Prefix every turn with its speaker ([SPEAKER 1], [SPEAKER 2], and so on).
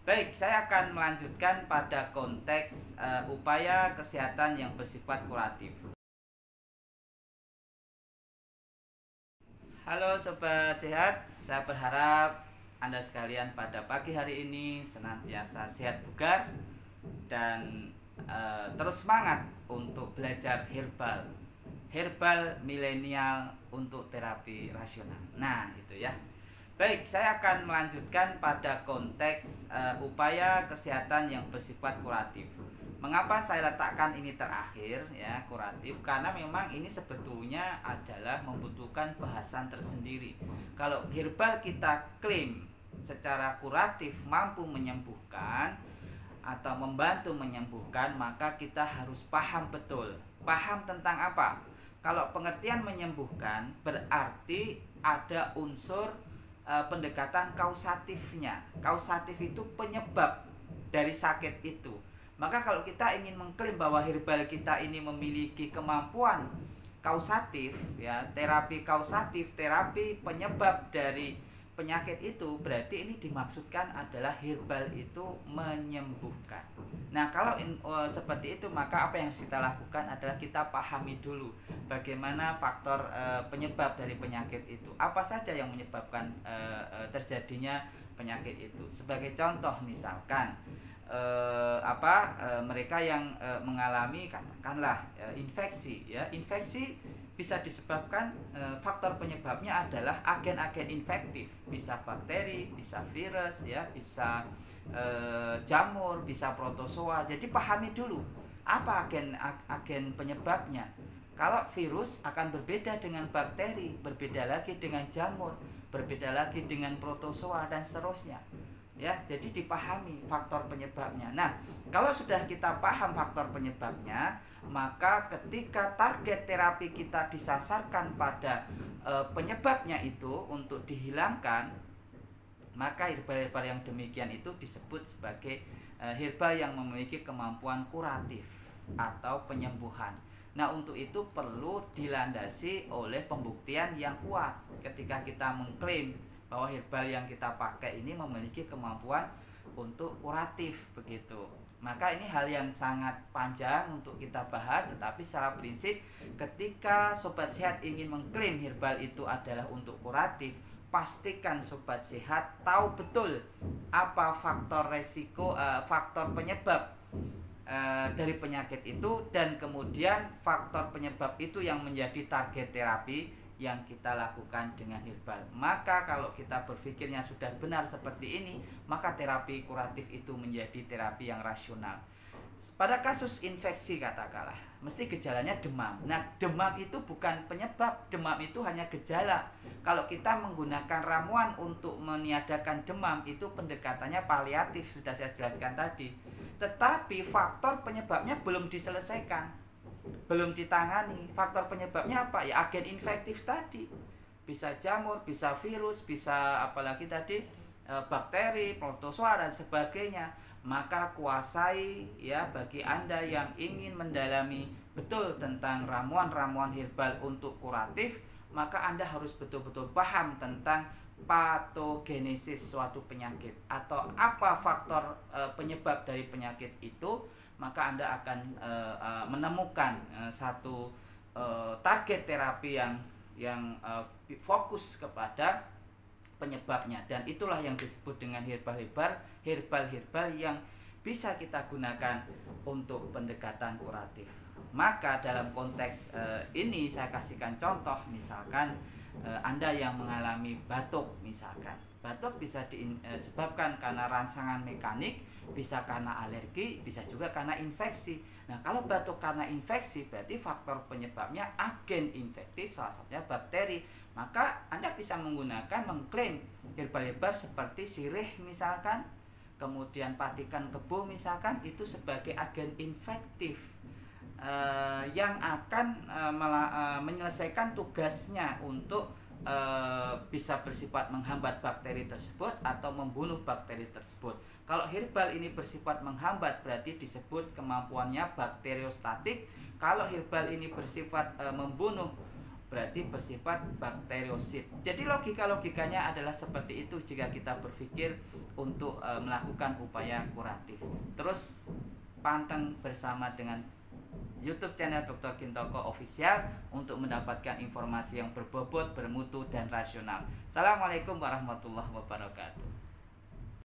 [SPEAKER 1] Baik, saya akan melanjutkan pada konteks upaya kesehatan yang bersifat kuratif. Halo Sobat Sehat, saya berharap Anda sekalian pada pagi hari ini senantiasa sehat bugar dan terus semangat untuk belajar herbal. Herbal milenial untuk terapi rasional. Nah, itu ya. Baik, saya akan melanjutkan pada konteks upaya kesehatan yang bersifat kuratif. Mengapa saya letakkan ini terakhir ya, kuratif? Karena memang ini sebetulnya adalah membutuhkan bahasan tersendiri. Kalau herbal kita klaim secara kuratif mampu menyembuhkan atau membantu menyembuhkan, maka kita harus paham betul. Paham tentang apa? Kalau pengertian menyembuhkan berarti ada unsur pendekatan kausatifnya. Kausatif itu penyebab dari sakit itu. Maka kalau kita ingin mengklaim bahwa herbal kita ini memiliki kemampuan kausatif ya, terapi kausatif, terapi penyebab dari penyakit itu, berarti ini dimaksudkan adalah herbal itu menyembuhkan. Nah, kalau seperti itu, maka apa yang harus kita lakukan adalah kita pahami dulu bagaimana faktor penyebab dari penyakit itu. Apa saja yang menyebabkan terjadinya penyakit itu. Sebagai contoh misalkan mereka yang mengalami katakanlah infeksi ya. Infeksi bisa disebabkan faktor penyebabnya adalah agen-agen infektif, bisa bakteri, bisa virus ya, bisa jamur, bisa protozoa. Jadi pahami dulu apa agen penyebabnya. Kalau virus akan berbeda dengan bakteri, berbeda lagi dengan jamur, berbeda lagi dengan protozoa dan seterusnya. Ya, jadi dipahami faktor penyebabnya. Nah, kalau sudah kita paham faktor penyebabnya, maka ketika target terapi kita disasarkan pada penyebabnya itu untuk dihilangkan, maka herbal-herbal yang demikian itu disebut sebagai herbal yang memiliki kemampuan kuratif atau penyembuhan. Nah, untuk itu perlu dilandasi oleh pembuktian yang kuat. Ketika kita mengklaim bahwa herbal yang kita pakai ini memiliki kemampuan untuk kuratif begitu, maka ini hal yang sangat panjang untuk kita bahas. Tetapi secara prinsip, ketika Sobat Sehat ingin mengklaim herbal itu adalah untuk kuratif, pastikan Sobat Sehat tahu betul apa faktor resiko, faktor penyebab dari penyakit itu, dan kemudian faktor penyebab itu yang menjadi target terapi yang kita lakukan dengan herbal. Maka kalau kita berpikirnya sudah benar seperti ini, maka terapi kuratif itu menjadi terapi yang rasional. Pada kasus infeksi katakanlah, mesti gejalanya demam. Nah, demam itu bukan penyebab, demam itu hanya gejala. Kalau kita menggunakan ramuan untuk meniadakan demam, itu pendekatannya paliatif, sudah saya jelaskan tadi. Tetapi faktor penyebabnya belum diselesaikan, belum ditangani. Faktor penyebabnya apa? Ya agen infektif tadi. Bisa jamur, bisa virus, bisa apalagi tadi bakteri, protozoa dan sebagainya. Maka kuasai ya, bagi Anda yang ingin mendalami betul tentang ramuan-ramuan herbal untuk kuratif, maka Anda harus betul-betul paham tentang patogenesis suatu penyakit atau apa faktor penyebab dari penyakit itu. Maka Anda akan menemukan satu target terapi yang fokus kepada penyebabnya, dan itulah yang disebut dengan herbal yang bisa kita gunakan untuk pendekatan kuratif. Maka dalam konteks ini saya kasihkan contoh, misalkan Anda yang mengalami batuk misalkan. Batuk bisa disebabkan karena rangsangan mekanik, bisa karena alergi, bisa juga karena infeksi. Nah, kalau batuk karena infeksi, berarti faktor penyebabnya agen infektif, salah satunya bakteri. Maka Anda bisa mengklaim herbal-herbal seperti sirih misalkan, kemudian patikan kebo misalkan, itu sebagai agen infektif yang akan menyelesaikan tugasnya untuk bisa bersifat menghambat bakteri tersebut atau membunuh bakteri tersebut. Kalau herbal ini bersifat menghambat, berarti disebut kemampuannya bakteriostatik. Kalau herbal ini bersifat membunuh berarti bersifat bakteriosit. Jadi logikanya adalah seperti itu jika kita berpikir untuk melakukan upaya kuratif. Terus panteng bersama dengan YouTube channel Dr. Gintoko Official untuk mendapatkan informasi yang berbobot, bermutu, dan rasional. Assalamualaikum warahmatullahi wabarakatuh.